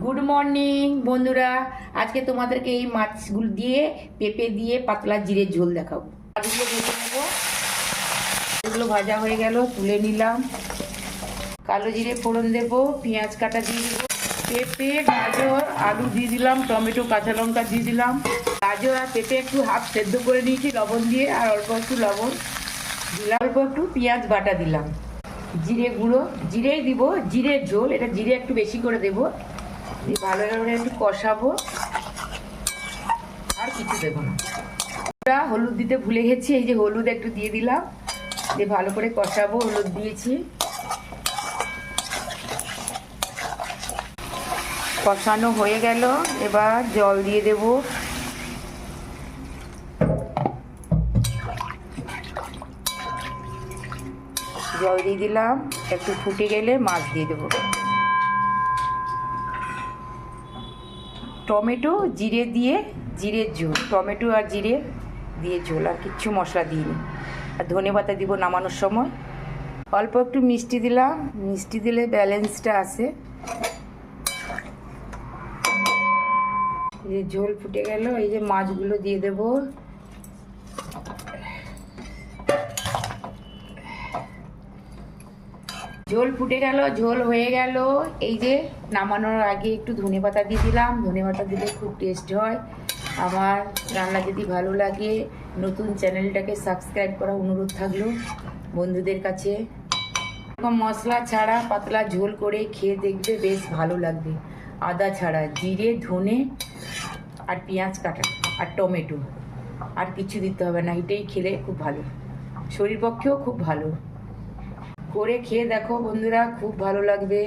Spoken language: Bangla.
গুড মর্নিং বন্ধুরা, আজকে তোমাদেরকে এই মাছগুলো দিয়ে পেঁপে দিয়ে পাতলা জিরে ঝোল দেখাবো। মাছগুলো ভেজে নেবো। এগুলো ভাজা হয়ে গেল, তুলে নিলাম। কালো জিরে ফোড়ন দেবো, পেঁয়াজ কাটা দিয়ে দেবো, পেঁপে গাজর আলু দিয়ে দিলাম, টমেটো কাঁচা লঙ্কা দিয়ে দিলাম। গাজর আর পেঁপে একটু হাফ সেদ্ধ করে নিয়েছি লবণ দিয়ে, আর অল্প একটু লবণ দিলাম, অল্প একটু পেঁয়াজ বাটা দিলাম, জিরে গুঁড়ো, জিরেই দিব, জিরের ঝোল, এটা জিরে একটু বেশি করে দেবো। ভালো করে একটু কষাবো, আর কিছু দেবো না। হলুদ দিতে ভুলে গেছি, এই যে হলুদ একটু দিয়ে দিলাম, দিয়ে ভালো করে কষাবো। হলুদ দিয়েছি, কষানো হয়ে গেল। এবার জল দিয়ে দেব। জল দিয়ে দিলাম, একটু ফুটে গেলে মাছ দিয়ে দেবো। টমেটো জিরে দিয়ে জিরের ঝোল, টমেটো আর জিরে দিয়ে ঝোল, আর কিচ্ছু মশলা দিইনি। আর ধনেপাতা দিব নামানোর সময়। অল্প একটু মিষ্টি দিলাম, মিষ্টি দিলে ব্যালেন্সটা আসে। এই যে ঝোল ফুটে গেল, এই যে মাছগুলো দিয়ে দেব। ঝোল ফুটে গেল, ঝোল হয়ে গেল। এই যে নামানোর আগে একটু ধনেপাতা দিয়ে দিলাম, ধনেপাতা দিলে খুব টেস্ট হয়। আমার রান্না যদি ভালো লাগে, নতুন চ্যানেলটাকে সাবস্ক্রাইব করা অনুরোধ থাকলো বন্ধুদের কাছে। এরকম মশলা ছাড়া পাতলা ঝোল করে খেয়ে দেখবে, বেশ ভালো লাগবে। আদা ছাড়া, জিরে ধনে আর পেঁয়াজ কাটা আর টমেটো, আর কিছু দিতে হবে না। এটাই খেলে খুব ভালো, শরীর পক্ষেও খুব ভালো। করে খেয়ে দেখো বন্ধুরা, খুব ভালো লাগবে।